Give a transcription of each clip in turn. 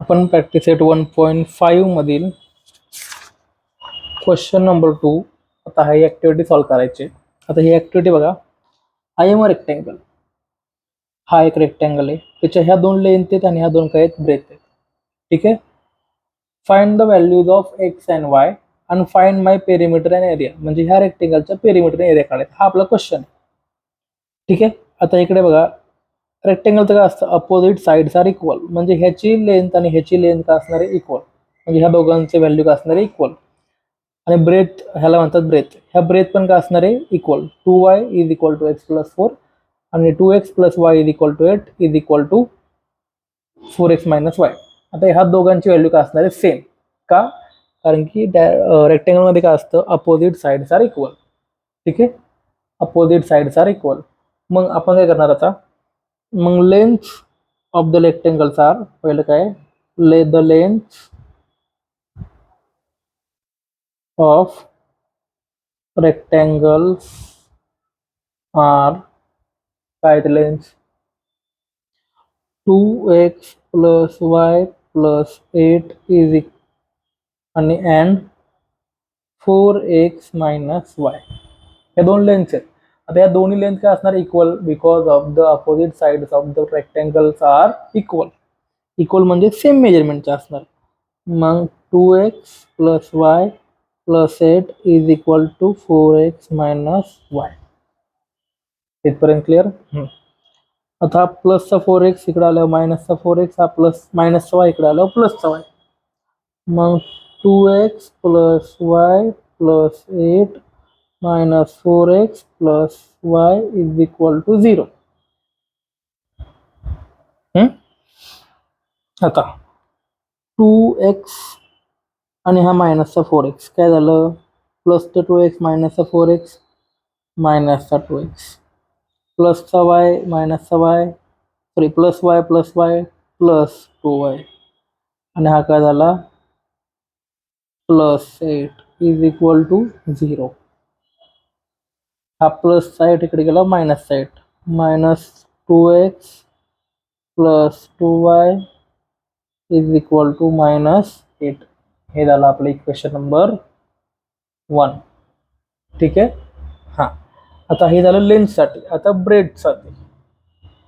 आपण practice set 1.5 मधील question number 2 आता ही ऍक्टिव्हिटी सॉल्व्ह करायची. आता ही ऍक्टिव्हिटी बघा, आय एम अ रेक्टेंगल. हा एक रेक्टेंगल आहे, त्याच्या ह्या दोन लेंथ आहेत आणि ह्या दोन काय आहेत, ब्रेथ आहेत. ठीक आहे. Find the values of x and y आणि find my perimeter and area. म्हणजे ह्या रेक्टेंगलचा पेरिमीटर आणि एरिया काढायचा, हा आपला क्वेश्चन आहे. ठीक आहे. आता इकडे बघा, रेक्टेंगलचं काय असतं, अपोजिट साइड्स आर इक्वल. म्हणजे ह्याची लेंथ आणि ह्याची लेंथ काय असणार आहे, इक्वल. म्हणजे ह्या दोघांचे व्हॅल्यू काय असणार आहे, इक्वल. आणि ब्रेथ ह्याला म्हणतात ब्रेथ. ह्या ब्रेथ पण काय असणार आहे, equal. 2y is equal to x plus 4 आणि 2x plus y is equal to 8 is equal to 4x minus y. आता ह्या दोघांची व्हॅल्यू काय असणार आहे, सेम. का? कारण की रेक्टेंगल मध्ये काय असतं, अपोजिट साइड्स आर इक्वल. ठीक आहे. Opposite sides are equal. मग आपण काय करणार आता, मग length of the rectangles are, पहिलं काय, the length of rectangles are काय ते length 2x plus y plus 8 is आणि अँड 4x मायनस y. हे दोन लेंथ आहेत. आता या दोन्ही लेंथ काय असणार, equal, because of the opposite sides of the rectangles are equal. Equal म्हणजे सेम मेजरमेंटचे असणार. मग 2x plus y plus 8 is equal to 4x minus y. इथपर्यंत क्लिअर. आता प्लसचा 4x इकडे आल्यावर मायनसचा 4x, हा प्लस मायनसचा वाय इकडे आल्यावर प्लसचा वाय. मग 2x plus y plus 8 minus 4x plus y is equal to 0. आता 2x आणि हा मायनसचा 4x काय झालं, प्लसचा 2x मायनसचा 4x मायनसचा 2x प्लसचा वाय मायनसचा y, sorry plus y plus two y आणि हा काय झाला, प्लस 8 इज इक्वल टू 0. हा प्लस साईड इकडे गेला, minus side, minus 2x plus 2y is equal to minus 8. हे झालं आपलं इक्वेशन नंबर 1. ठीक आहे. हा, आता हे झालं लेंथसाठी. आता ब्रेडसाठी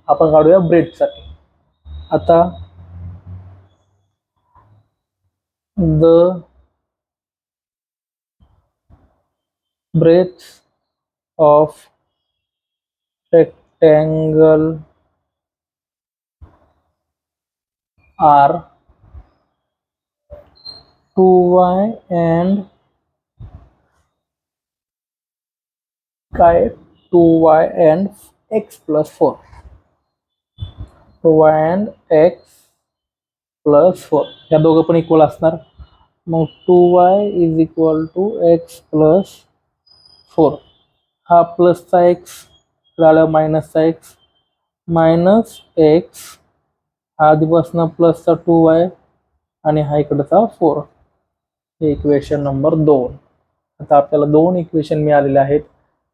आपण काढूया, ब्रेडसाठी. आता the breadth of rectangle are 2y and काय 2y and x plus 4. 2y and x plus 4 या दोघं पण इक्वल असणार. मग 2y is equal to x plus 4. हा प्लसचा x झाला, मायनसचा x मायनस x, हा आधीपासून प्लसचा 2y आणि हा इकडचा 4. हे इक्वेशन नंबर 2. आता आपल्याला दोन इक्वेशन मिळालेले आहेत.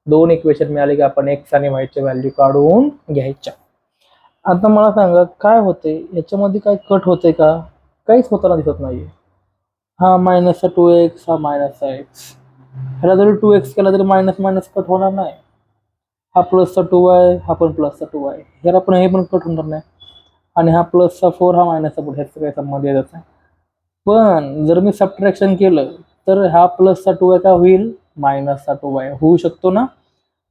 दोन इक्वेशन मिळाले की आपण एक्स आणि वाय ची व्हॅल्यू काढून घ्यायच्या. आता मला सांगा काय होते याच्यामध्ये, काय कट होते का, काहीच होताना दिसत नाहीये. हा मायनसचा 2x, हा मायनसचा x, ह्याला जरी 2x केला तरी मायनस मायनस कट होणार नाही. हा प्लसचा 2y, हा पण प्लसचा 2y, ह्याला पण हे पण कट होणार नाही. आणि हा प्लसचा 4, हा मायनसचा 4, ह्याचा काही संबंध येत नाही. पण जर मी सबट्रॅक्शन केलं तर हा प्लसचा 2y काय होईल, मायनसचा 2y होऊ शकतो ना.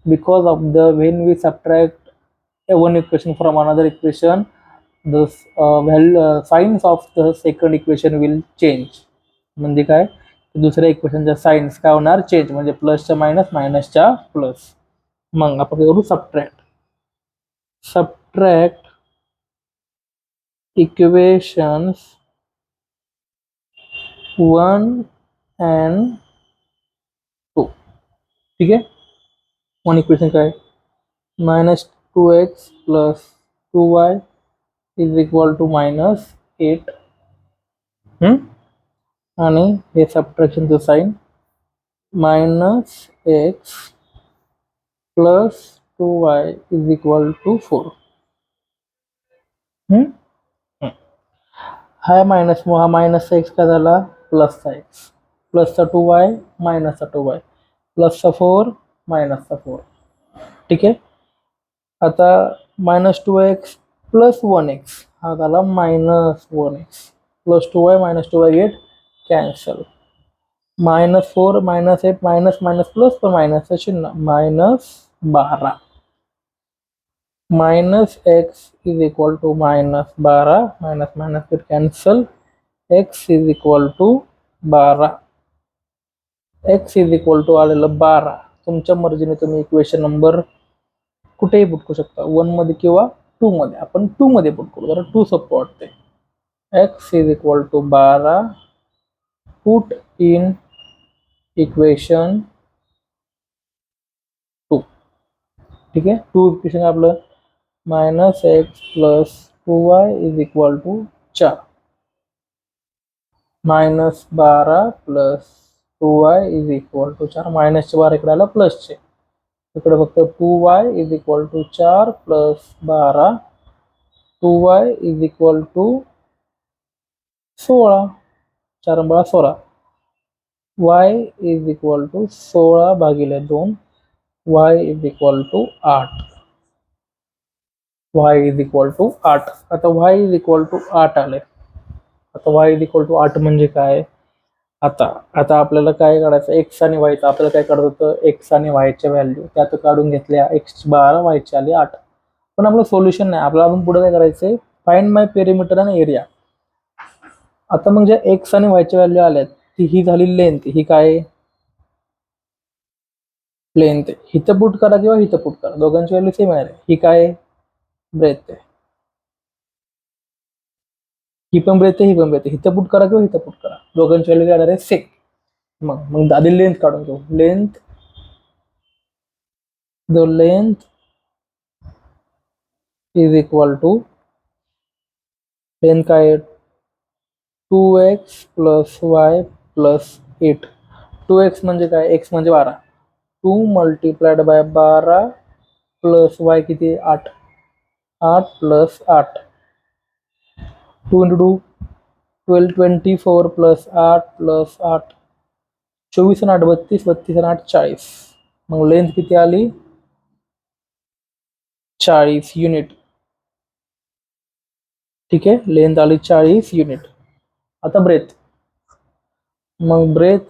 Because of the when we subtract one equation from another equation, the signs of the second equation will change. म्हणजे काय, दुसऱ्या इक्वेशनच्या साइन्स काय होणार, चेंज. म्हणजे प्लसच्या मायनस, मायनसच्या प्लस. मग आपण करू सबट्रॅक्ट. Subtract equations 1 and 2. ठीक आहे. वन इक्वेशन काय, minus 2x plus 2y is equal to minus 8. आणि हे सबट्रॅक्शनचं sign, minus x plus 2y is equal to 4. हा मायनस, हा मायनसचा एक्स काय झाला प्लसचा एक्स, प्लसचा 2y मायनसचा 2y, प्लसचा 4 मायनसचा 4. ठीक आहे. आता -2x प्लस 1x हा झाला -1x, plus 2y minus 2y get cancel, -4 -8 minus minus plus तर मायनसचं चिन्ह -12, -x is equal to -12 minus minus get cancel, x is equal to 12, x is equal to आलेलं 12. तुमच्या मर्जीने तुम्ही इक्वेशन नंबर कुठेही पुट करू शकता, 1 मध्ये किंवा 2 मध्ये. आपण 2 मध्ये पुट करू, जरा 2 सोपं वाटते. x is equal to 12 put in equation 2. ठीक आहे. 2 इक्वेशन आपलं -x plus 2y is equal to 4, -12 plus 2y is equal to 4, मायनसचे 12 इकडे आला प्लसचे, इकडे फक्त 2y is equal to 4 plus 12, 2y is equal to 16, 4 12 16, y is equal to 16 भागिले 2, y is equal to 8, y is equal to 8. आता y is equal to 8 आले. आता y इज इक्वल टू 8 म्हणजे काय, आता आता आपल्याला काय काढायचं, एक्स आणि वायचं आपल्याला काय काढत होतं, एक्स आणि वायच्या व्हॅल्यू त्यात काढून घेतल्या, एक्स 12 वायचे आले 8. पण आपलं सोल्युशन नाही, आपल्याला अजून पुढे काय करायचंय, फाइंड माय पेरिमीटर आणि एरिया. आता म्हणजे एक्स आणि वायच्या व्हॅल्यू आल्यात, ही झाली लेंथ, ही काय लेंथ, हिथं पुट करा किंवा हिथं पुट करा, दोघांची व्हॅल्यू सेम आहे. ही काय ब्रेथ आहे, ही पण ब्रेथ आहे, ही पण ब्रेथ आहे, हिथं पुट करा किंवा हिथं पुट करा, दोघांची व्हॅल्यू काय आहे सेम. मग आधी लेंथ काढून घेऊ. Length, the length is equal to, length काय आहे 2x plus y plus 8. 2x म्हणजे काय, x म्हणजे 12, 2 मल्टिप्लाइड बाय 12 प्लस y किती 8, 8 प्लस 8, 2 इंटू 2 12, 24 प्लस 8 प्लस 8, 24 आणि 8 32, 32 आणि 8 40. मग लेंथ किती आली 40 युनिट. ठीक आहे, लेंथ आली 40 युनिट. आता ब्रेथ, मग ब्रेथ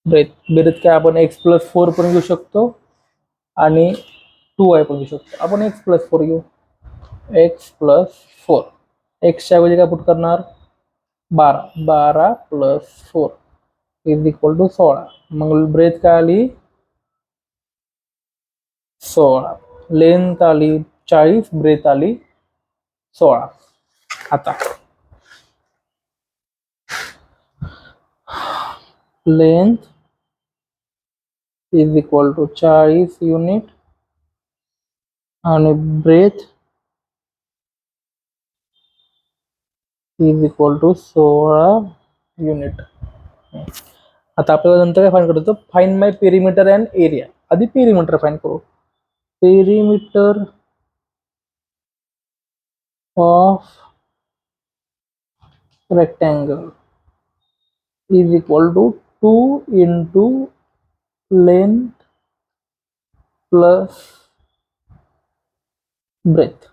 ब्रेथ काय आपण x प्लस 4 पण घेऊ शकतो आणि 2y पण घेऊ शकतो. आपण x प्लस 4 घेऊ, x प्लस 4, एक्सच्या ऐवजी काय पुट करणार 12, 12 प्लस 4 इज इक्वल टू 16. मग ब्रेथ काय आली 16, लेंथ आली 40, ब्रेथ आली 16. आता length is equal to 40 unit आणि breadth is equal to 16 unit. आता आपल्याला नंतर काय फाइंड करायचं, find my perimeter and area. आधी पेरिमीटर फाइंड करू. Perimeter of rectangle is equal to 2 into length plus breadth.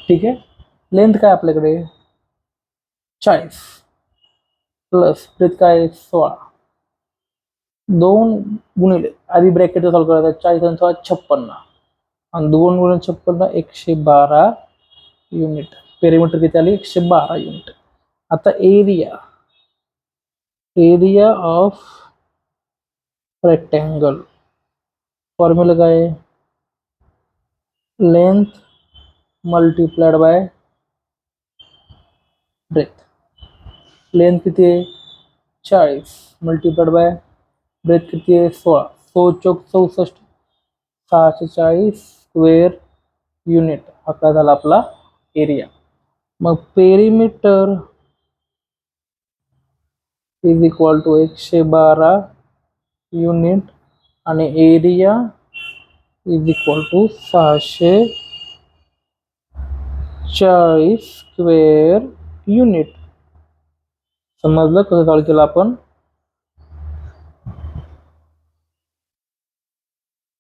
ठीक आहे, लेंथ काय आपल्याकडे 40 प्लस ब्रेथ काय 16, 2 गुणिले आधी ब्रॅकेट सॉल्व करायचा, 40 आणि 16 56 आणि 2 गुणिले 56 112 युनिट. पेरिमीटर किती आली 112 युनिट. आता area, area of rectangle formula काय, length multiplied by breadth. Length किती आहे 40 मल्टिप्लाइड बाय ब्रेथ किती आहे 16, 16 चौक 64, 640 स्क्वेअर युनिट. हा काय झाला आपला एरिया. मग perimeter is equal to 112 unit आणि area is equal to 640 40 square unit. समजलं कसं सॉल्व केलं आपण.